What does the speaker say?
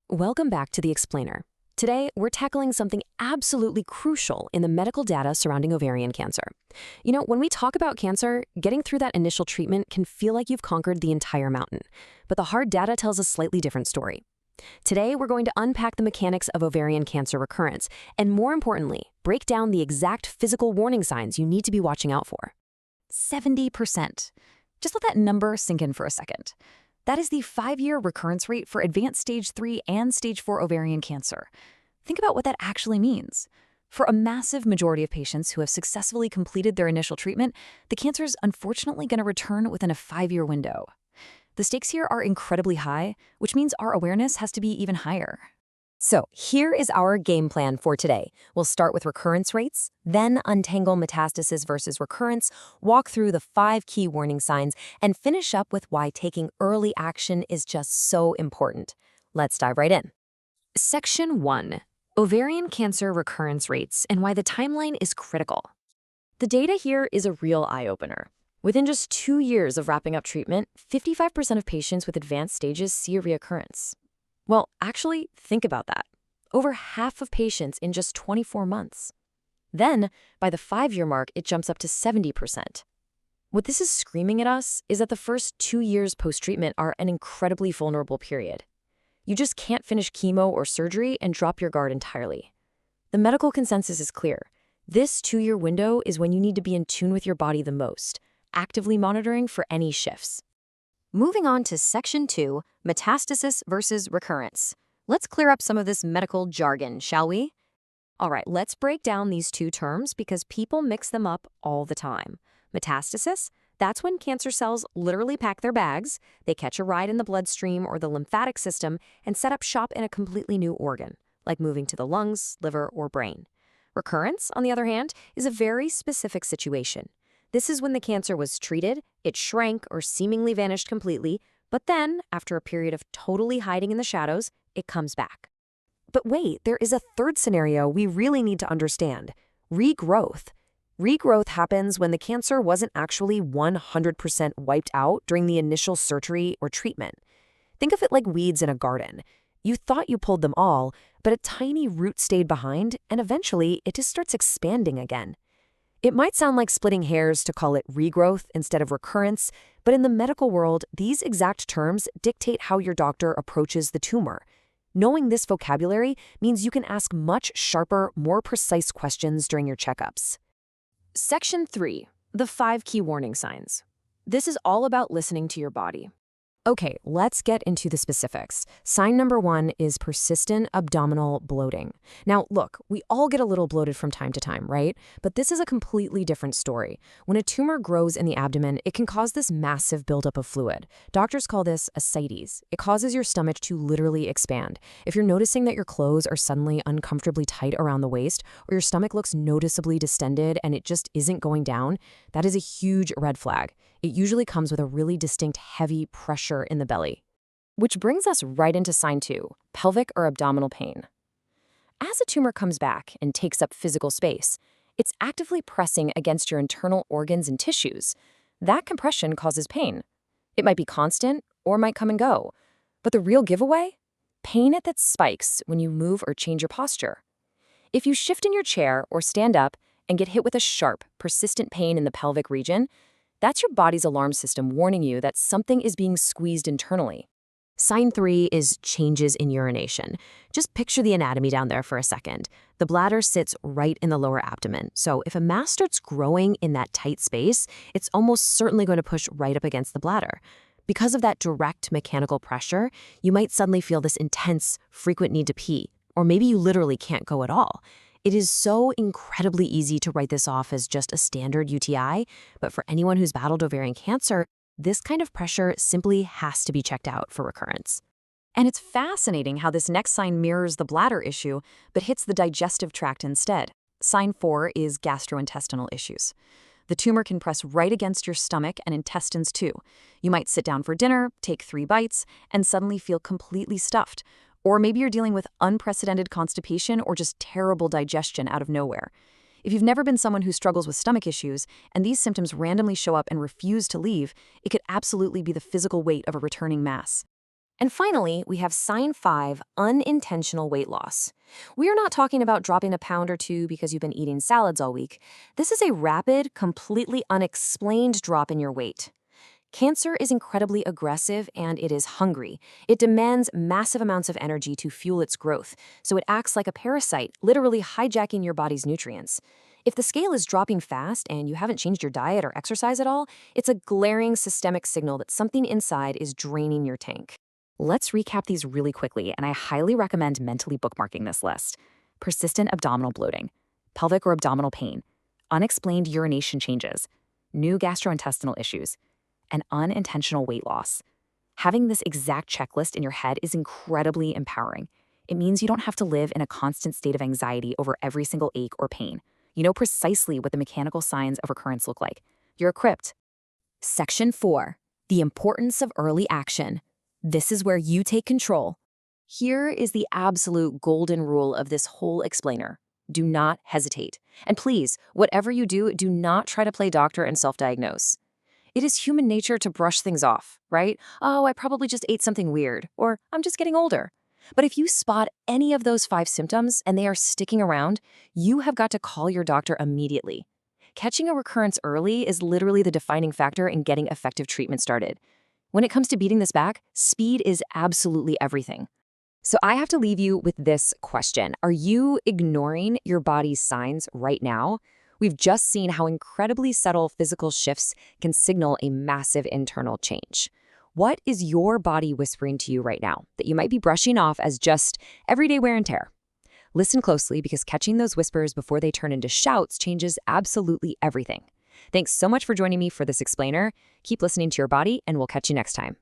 Welcome back to The Explainer. Today, we're tackling something absolutely crucial in the medical data surrounding ovarian cancer. When we talk about cancer, getting through that initial treatment can feel like you've conquered the entire mountain. But the hard data tells a slightly different story. Today, we're going to unpack the mechanics of ovarian cancer recurrence, and more importantly, break down the exact physical warning signs you need to be watching out for. 70%. Just let that number sink in for a second. That is the 5-year recurrence rate for advanced stage 3 and stage 4 ovarian cancer. Think about what that actually means. For a massive majority of patients who have successfully completed their initial treatment, the cancer is unfortunately going to return within a 5-year window. The stakes here are incredibly high, which means our awareness has to be even higher. So here is our game plan for today. We'll start with recurrence rates, then untangle metastasis versus recurrence, walk through the 5 key warning signs, and finish up with why taking early action is just so important. Let's dive right in. Section 1. Ovarian cancer recurrence rates and why the timeline is critical. The data here is a real eye-opener. Within just 2 years of wrapping up treatment, 55% of patients with advanced stages see a reoccurrence. Well, actually, think about that. Over half of patients in just 24 months. Then, by the 5-year mark, it jumps up to 70%. What this is screaming at us is that the first 2 years post-treatment are an incredibly vulnerable period. You just can't finish chemo or surgery and drop your guard entirely. The medical consensus is clear. This 2-year window is when you need to be in tune with your body the most, actively monitoring for any shifts. Moving on to Section 2, metastasis versus recurrence. Let's clear up some of this medical jargon, shall we? All right, let's break down these two terms because people mix them up all the time. Metastasis, that's when cancer cells literally pack their bags, they catch a ride in the bloodstream or the lymphatic system and set up shop in a completely new organ, like moving to the lungs, liver, or brain. Recurrence, on the other hand, is a very specific situation. This is when the cancer was treated, it shrank or seemingly vanished completely, but then, after a period of totally hiding in the shadows, it comes back. But wait, there is a third scenario we really need to understand: regrowth. Regrowth happens when the cancer wasn't actually 100% wiped out during the initial surgery or treatment. Think of it like weeds in a garden. You thought you pulled them all, but a tiny root stayed behind, and eventually it just starts expanding again. It might sound like splitting hairs to call it regrowth instead of recurrence, but in the medical world, these exact terms dictate how your doctor approaches the tumor. Knowing this vocabulary means you can ask much sharper, more precise questions during your checkups. Section 3. The 5 key warning signs. This is all about listening to your body. Okay, let's get into the specifics. Sign number 1 is persistent abdominal bloating. Now, look, we all get a little bloated from time to time, right? But this is a completely different story. When a tumor grows in the abdomen, it can cause this massive buildup of fluid. Doctors call this ascites. It causes your stomach to literally expand. If you're noticing that your clothes are suddenly uncomfortably tight around the waist, or your stomach looks noticeably distended and it just isn't going down, that is a huge red flag. It usually comes with a really distinct heavy pressure in the belly. Which brings us right into sign 2, pelvic or abdominal pain. As a tumor comes back and takes up physical space, it's actively pressing against your internal organs and tissues. That compression causes pain. It might be constant or might come and go. But the real giveaway? Pain that spikes when you move or change your posture. If you shift in your chair or stand up and get hit with a sharp, persistent pain in the pelvic region, that's your body's alarm system warning you that something is being squeezed internally. Sign 3 is changes in urination. Just picture the anatomy down there for a second. The bladder sits right in the lower abdomen, so if a mass starts growing in that tight space, it's almost certainly going to push right up against the bladder. Because of that direct mechanical pressure, you might suddenly feel this intense, frequent need to pee, or maybe you literally can't go at all. It is so incredibly easy to write this off as just a standard UTI, but for anyone who's battled ovarian cancer, this kind of pressure simply has to be checked out for recurrence. And it's fascinating how this next sign mirrors the bladder issue, but hits the digestive tract instead. Sign 4 is gastrointestinal issues. The tumor can press right against your stomach and intestines too. You might sit down for dinner, take 3 bites, and suddenly feel completely stuffed. Or maybe you're dealing with unprecedented constipation or just terrible digestion out of nowhere. If you've never been someone who struggles with stomach issues, and these symptoms randomly show up and refuse to leave, it could absolutely be the physical weight of a returning mass. And finally, we have sign 5, unintentional weight loss. We are not talking about dropping a pound or two because you've been eating salads all week. This is a rapid, completely unexplained drop in your weight. Cancer is incredibly aggressive and it is hungry. It demands massive amounts of energy to fuel its growth, so it acts like a parasite, literally hijacking your body's nutrients. If the scale is dropping fast and you haven't changed your diet or exercise at all, it's a glaring systemic signal that something inside is draining your tank. Let's recap these really quickly, and I highly recommend mentally bookmarking this list. Persistent abdominal bloating, pelvic or abdominal pain, unexplained urination changes, new gastrointestinal issues, and unintentional weight loss. Having this exact checklist in your head is incredibly empowering. It means you don't have to live in a constant state of anxiety over every single ache or pain. You know precisely what the mechanical signs of recurrence look like. You're equipped. Section 4. The importance of early action. This is where you take control. Here is the absolute golden rule of this whole explainer. Do not hesitate. And please, whatever you do, do not try to play doctor and self-diagnose. It is human nature to brush things off, right? Oh, I probably just ate something weird, or I'm just getting older. But if you spot any of those 5 symptoms and they are sticking around, you have got to call your doctor immediately. Catching a recurrence early is literally the defining factor in getting effective treatment started. When it comes to beating this back, speed is absolutely everything. So I have to leave you with this question. Are you ignoring your body's signs right now? We've just seen how incredibly subtle physical shifts can signal a massive internal change. What is your body whispering to you right now that you might be brushing off as just everyday wear and tear? Listen closely, because catching those whispers before they turn into shouts changes absolutely everything. Thanks so much for joining me for this explainer. Keep listening to your body, and we'll catch you next time.